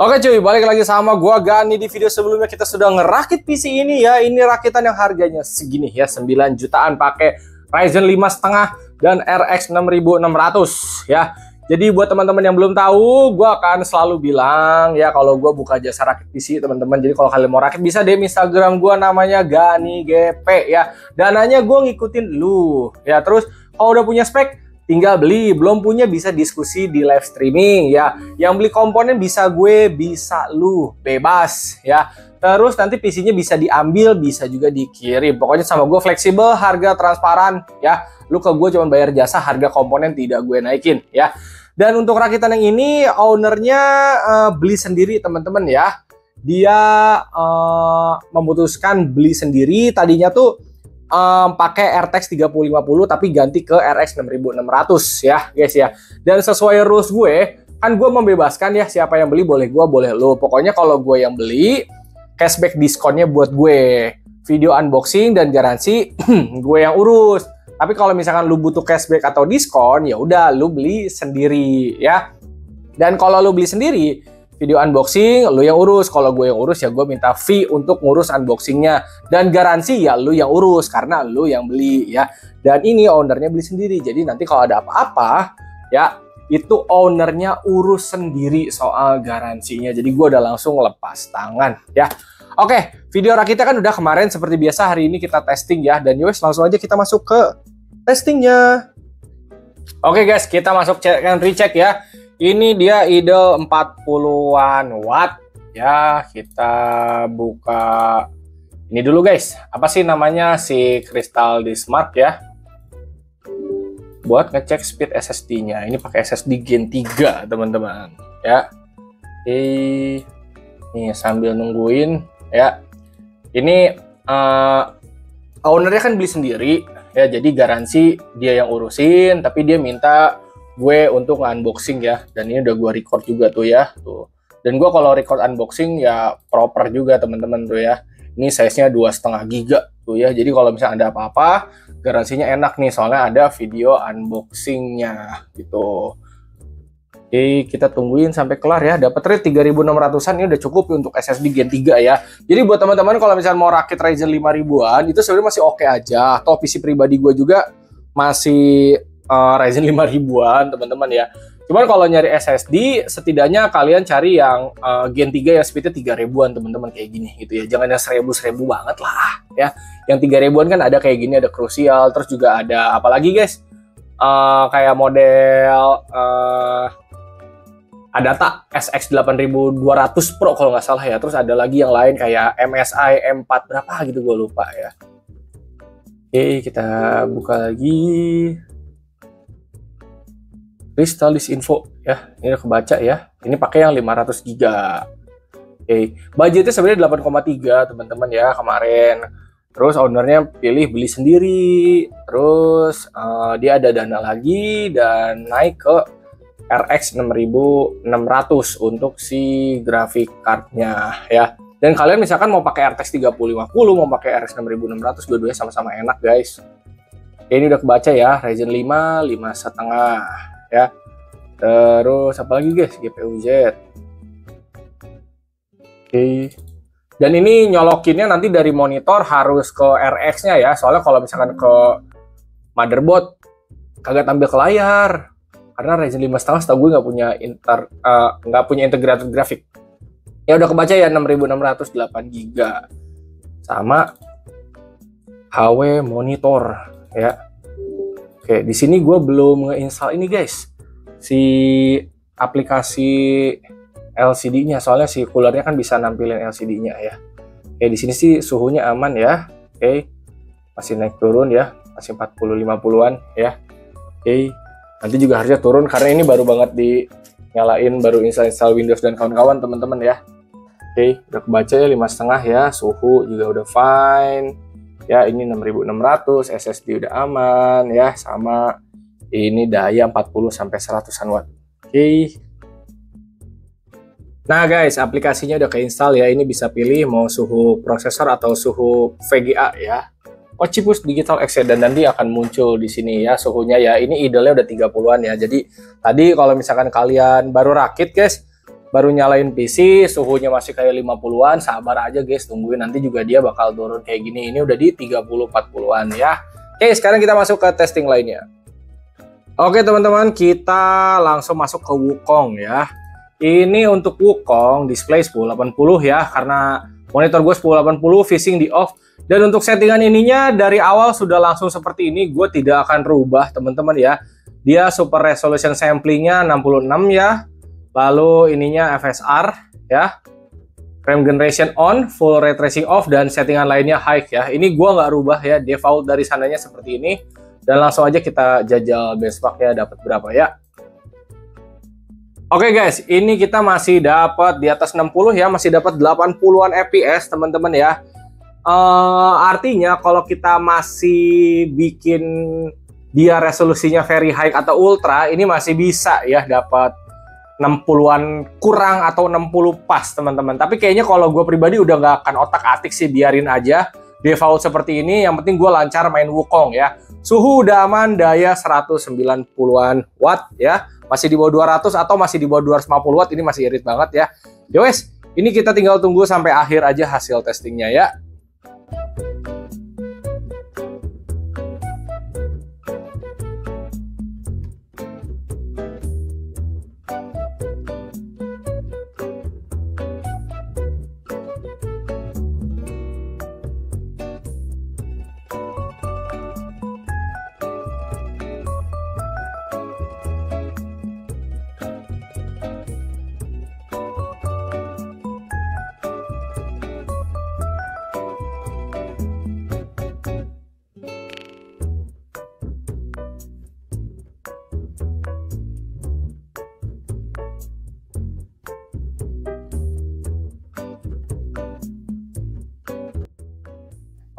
Oke cuy, balik lagi sama gua Gani. Di video sebelumnya kita sudah ngerakit PC ini ya. Ini rakitan yang harganya segini ya, 9 jutaan pakai Ryzen 5,5 dan RX 6600 ya. Jadi buat teman-teman yang belum tahu, gua akan selalu bilang ya kalau gua buka jasa rakit PC teman-teman. Jadi kalau kalian mau rakit bisa DM Instagram gua, namanya Gani GP ya. Dananya gua ngikutin lu ya. Terus kalau udah punya spek tinggal beli, belum punya bisa diskusi di live streaming ya. Yang beli komponen bisa gue, bisa lu, bebas ya. Terus nanti PC-nya bisa diambil, bisa juga dikirim. Pokoknya sama gue fleksibel, harga transparan ya. Lu ke gue cuma bayar jasa, harga komponen tidak gue naikin ya. Dan untuk rakitan yang ini ownernya beli sendiri teman-teman ya. Dia memutuskan beli sendiri, tadinya tuh pakai RTX 3050 tapi ganti ke RX 6600 ya guys ya. Dan sesuai rules gue, kan gue membebaskan ya, siapa yang beli boleh gue, boleh lo. Pokoknya kalau gue yang beli, cashback diskonnya buat gue. Video unboxing dan garansi gue yang urus. Tapi kalau misalkan lu butuh cashback atau diskon, ya udah lu beli sendiri ya. Dan kalau lu beli sendiri, video unboxing lu yang urus. Kalau gue yang urus ya gue minta fee untuk ngurus unboxingnya. Dan garansi ya lu yang urus karena lu yang beli ya. Dan ini ownernya beli sendiri. Jadi nanti kalau ada apa-apa ya itu ownernya urus sendiri soal garansinya. Jadi gue udah langsung lepas tangan ya. Oke, video rakitnya kan udah kemarin seperti biasa. Hari ini kita testing ya. Dan yowes langsung aja kita masuk ke testingnya. Oke guys, kita masuk check and recheck ya. Ini dia idle 40-an watt ya. Kita buka ini dulu guys. Apa sih namanya, si Crystal Dismark ya. Buat ngecek speed SSD-nya. Ini pakai SSD Gen 3 teman-teman ya. Nih sambil nungguin ya. Ini ownernya kan beli sendiri ya. Jadi garansi dia yang urusin, tapi dia minta gue untuk unboxing ya. Dan ini udah gue record juga tuh ya tuh. Dan gue kalau record unboxing ya proper juga teman-teman tuh ya. Ini size nya 2,5 giga tuh ya. Jadi kalau misalnya ada apa-apa garansinya enak nih, soalnya ada video unboxingnya gitu. Oke, kita tungguin sampai kelar ya. Dapat rate 3600-an, ini udah cukup untuk SSD Gen 3 ya. Jadi buat teman-teman kalau misalnya mau rakit Ryzen 5000-an itu sebenarnya masih oke aja. Atau PC pribadi gue juga masih Ryzen 5000-an teman-teman ya. Cuman kalau nyari SSD setidaknya kalian cari yang Gen 3 yang speednya 3000-an teman-teman, kayak gini gitu ya. Jangan yang 1000 banget lah ya. Yang 3000-an kan ada kayak gini, ada Crucial, terus juga ada apalagi guys, kayak model Adata SX 8200 Pro kalau nggak salah ya. Terus ada lagi yang lain kayak MSI M4 berapa gitu, gue lupa ya. Oke, kita buka lagi Crystal Disinfo ya. Ini udah kebaca ya. Ini pakai yang 500 GB. Oke, budgetnya sebenarnya 8,3 teman-teman ya kemarin. Terus ownernya pilih beli sendiri. Terus dia ada dana lagi dan naik ke RX 6600 untuk si grafik cardnya ya. Dan kalian misalkan mau pakai RTX 3050, mau pakai RX 6600, dua-duanya sama-sama enak guys. Oke, ini udah kebaca ya, Ryzen 5, 5,5 ya. Terus apa lagi guys, GPU Z. Oke. Dan ini nyolokinnya nanti dari monitor harus ke RX-nya ya. Soalnya kalau misalkan ke motherboard kagak tampil ke layar. Karena Ryzen 5,5 setahu gue nggak punya integrated grafik. Ya udah kebaca ya, 6600 8 GB. Sama HW monitor ya. Oke, di sini gue belum nge-install ini guys, si aplikasi LCD-nya, soalnya si coolernya kan bisa nampilin LCD-nya ya. Oke, di sini sih suhunya aman ya. Oke, masih naik turun ya, masih 40-50-an ya. Oke, nanti juga harusnya turun karena ini baru banget di nyalain baru install Windows dan kawan-kawan teman-teman ya. Oke, udah kebaca ya 5,5 ya, suhu juga udah fine. Ya, ini 6600, SSD udah aman ya, sama ini daya 40 sampai 100-an watt. Oke. Nah guys, aplikasinya udah keinstall ya. Ini bisa pilih mau suhu prosesor atau suhu VGA ya. Olympus Digital X dan nanti akan muncul di sini ya suhunya ya. Ini idealnya udah 30-an ya. Jadi tadi kalau misalkan kalian baru rakit guys, baru nyalain PC, suhunya masih kayak 50-an, sabar aja guys, tungguin nanti juga dia bakal turun kayak gini. Ini udah di 30-40-an ya. Oke, sekarang kita masuk ke testing lainnya. Oke teman-teman, kita langsung masuk ke Wukong ya. Ini untuk Wukong display 1080 ya, karena monitor gue 1080, VSync di off. Dan untuk settingan ininya dari awal sudah langsung seperti ini, gue tidak akan rubah teman-teman ya. Dia super resolution samplingnya 66 ya. Lalu ininya FSR ya. Frame generation on, full ray tracing off, dan settingan lainnya high ya. Ini gue nggak rubah ya, default dari sananya seperti ini. Dan langsung aja kita jajal benchmarknya dapat berapa ya. Oke guys, ini kita masih dapat di atas 60 ya, masih dapat 80-an FPS teman-teman ya. Artinya kalau kita masih bikin dia resolusinya very high atau ultra, ini masih bisa ya dapat 60-an kurang atau 60 pas teman-teman. Tapi kayaknya kalau gue pribadi udah nggak akan otak-atik sih, biarin aja default seperti ini. Yang penting gue lancar main Wukong ya. Suhu udah aman, daya 190-an watt ya. Masih di bawah 200 atau masih di bawah 250 watt, ini masih irit banget ya. Yowes, ini kita tinggal tunggu sampai akhir aja hasil testingnya ya.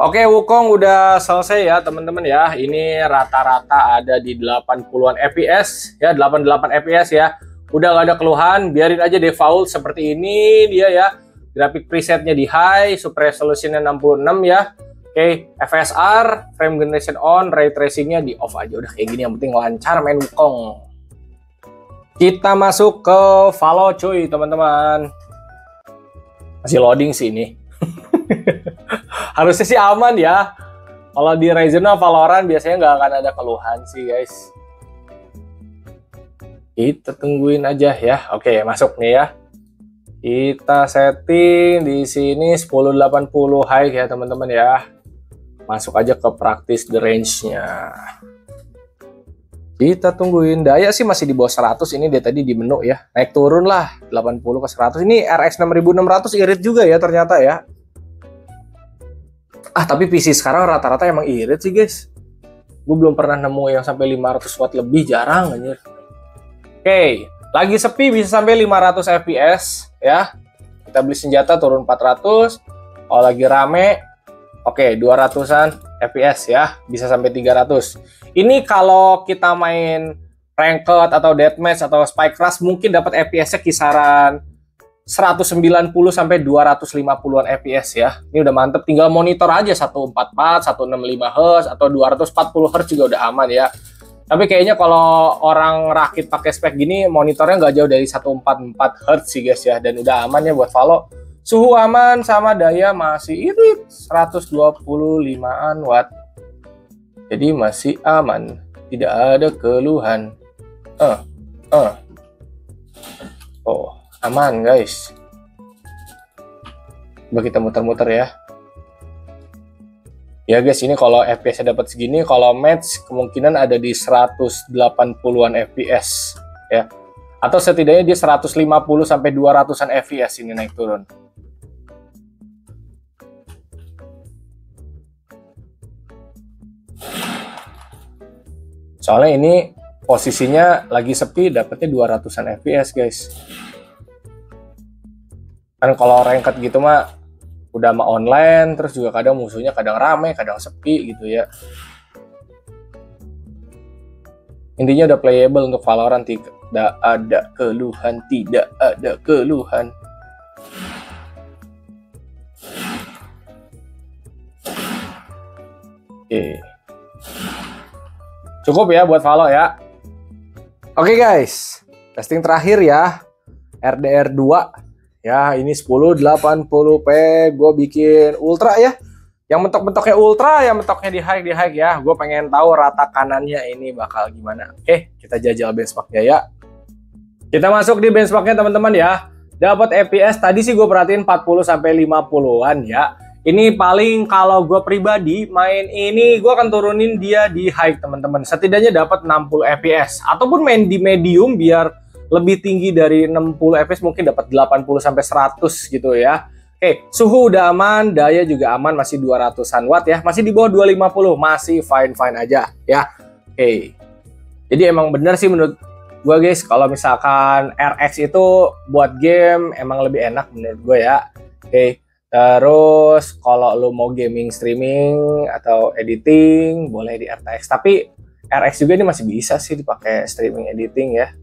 Oke, Wukong udah selesai ya teman-teman ya. Ini rata-rata ada di 80-an FPS ya, 88 FPS ya. Udah nggak ada keluhan, biarin aja default seperti ini dia ya. Grafik presetnya di high, super resolutionnya 66 ya. Oke, FSR, frame generation on, ray tracingnya di off aja. Udah kayak gini, yang penting lancar main Wukong. Kita masuk ke Valo cuy teman-teman. Masih loading sih ini. Harusnya sih aman ya. Kalau di Ryzen Valorant biasanya nggak akan ada keluhan sih guys. Kita tungguin aja ya. Oke, masuk nih ya. Kita setting di sini 1080 high ya teman-teman ya. Masuk aja ke practice the range-nya. Kita tungguin. Daya sih masih di bawah 100. Ini dia tadi di menu ya. Naik turun lah 80 ke 100. Ini RX 6600 irit juga ya ternyata ya. Tapi PC sekarang rata-rata emang irit sih guys. Gue belum pernah nemu yang sampai 500 watt lebih, jarang anjir. Oke, lagi sepi bisa sampai 500 FPS ya. Kita beli senjata turun 400. Kalau lagi rame, oke 200-an FPS ya, bisa sampai 300. Ini kalau kita main ranked atau deathmatch atau spike rush mungkin dapat FPS-nya kisaran 190 sampai 250-an FPS ya. Ini udah mantep, tinggal monitor aja 144, 165 Hz atau 240 Hz juga udah aman ya. Tapi kayaknya kalau orang rakit pakai spek gini monitornya nggak jauh dari 144 Hz sih guys ya, dan udah aman ya buat Valo. Suhu aman sama daya masih irit 125-an watt. Jadi masih aman, tidak ada keluhan. Oh, aman guys. Coba kita muter-muter ya. Ya guys, ini kalau FPS-nya dapat segini, kalau match kemungkinan ada di 180-an FPS ya. Atau setidaknya dia 150 sampai 200-an FPS ini naik turun. Soalnya ini posisinya lagi sepi, dapetnya 200-an FPS guys. Kan kalau ranked gitu mah udah mah online, terus juga kadang musuhnya kadang rame, kadang sepi gitu ya. Intinya udah playable untuk Valorant, tidak ada keluhan, tidak ada keluhan. Oke. Cukup ya buat Valo ya. Oke guys, testing terakhir ya. RDR 2. Ya, ini 1080p, gue bikin ultra ya. Yang mentok-mentoknya ultra, yang mentoknya di high ya. Gue pengen tahu rata kanannya ini bakal gimana. Oke, kita jajal benchmarknya ya. Kita masuk di benchmarknya teman-teman ya. Dapat FPS tadi sih gue perhatiin 40 sampai 50-an ya. Ini paling kalau gue pribadi main ini gue akan turunin dia di high teman-teman. Setidaknya dapat 60 FPS ataupun main di medium biar lebih tinggi dari 60 FPS, mungkin dapat 80 sampai 100 gitu ya. Oke, suhu udah aman, daya juga aman, masih 200-an watt ya. Masih di bawah 250, masih fine-fine aja ya. Oke. Jadi emang bener sih menurut gue guys, kalau misalkan RX itu buat game emang lebih enak menurut gue ya. Oke. Terus kalau lo mau gaming, streaming atau editing boleh di RTX, tapi RX juga ini masih bisa sih dipakai streaming editing ya.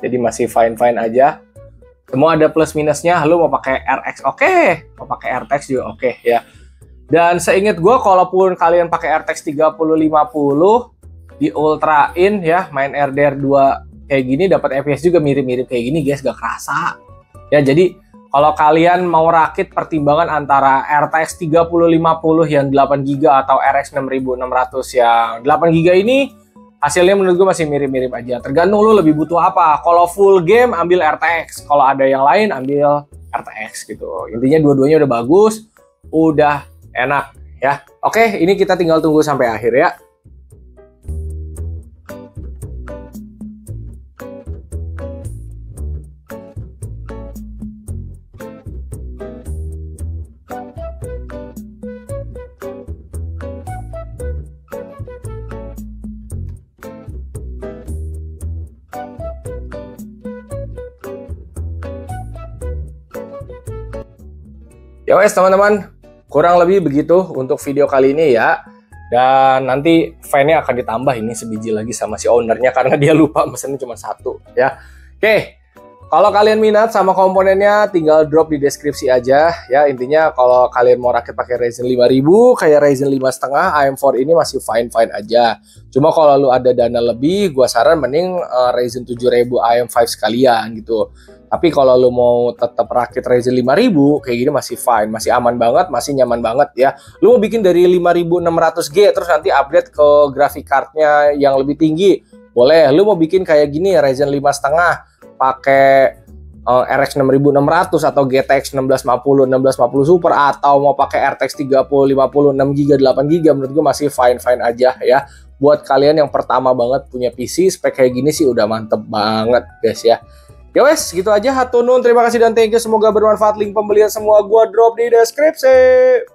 Jadi masih fine aja. Semua ada plus minusnya. Lo mau pakai RX oke, mau pakai RTX juga oke ya. Dan seingat gue kalaupun kalian pakai RTX 3050 di ultrain ya, main RDR 2 kayak gini dapat FPS juga mirip-mirip kayak gini guys, gak kerasa. Ya jadi kalau kalian mau rakit pertimbangan antara RTX 3050 yang 8GB atau RX 6600 yang 8GB ini, hasilnya menurut gue masih mirip-mirip aja. Tergantung lu lebih butuh apa. Kalau full game ambil RTX, kalau ada yang lain ambil RTX gitu. Intinya dua-duanya udah bagus, udah enak ya. Oke, ini kita tinggal tunggu sampai akhir ya. Ya wes teman-teman, kurang lebih begitu untuk video kali ini ya. Dan nanti fan-nya akan ditambah ini sebiji lagi sama si ownernya karena dia lupa mesennya cuma satu ya. Oke, kalau kalian minat sama komponennya tinggal drop di deskripsi aja ya. Intinya kalau kalian mau rakit pakai Ryzen 5000 kayak Ryzen 5.5 AM4 ini masih fine aja. Cuma kalau lu ada dana lebih, gua saran mending Ryzen 7000 AM5 sekalian gitu. Tapi kalau lu mau tetap rakit Ryzen 5000 kayak gini masih fine, masih aman banget, masih nyaman banget ya. Lu mau bikin dari 5600G terus nanti upgrade ke graphic cardnya yang lebih tinggi, boleh. Lu mau bikin kayak gini Ryzen 5.5 pakai RX 6600 atau GTX 1650 Super atau mau pakai RTX 3050 6GB 8GB, menurut gue masih fine aja ya. Buat kalian yang pertama banget punya PC spek kayak gini sih udah mantep banget guys ya. Ya wes, gitu aja. Hatur nuhun, terima kasih dan thank you. Semoga bermanfaat. Link pembelian semua gua drop di deskripsi.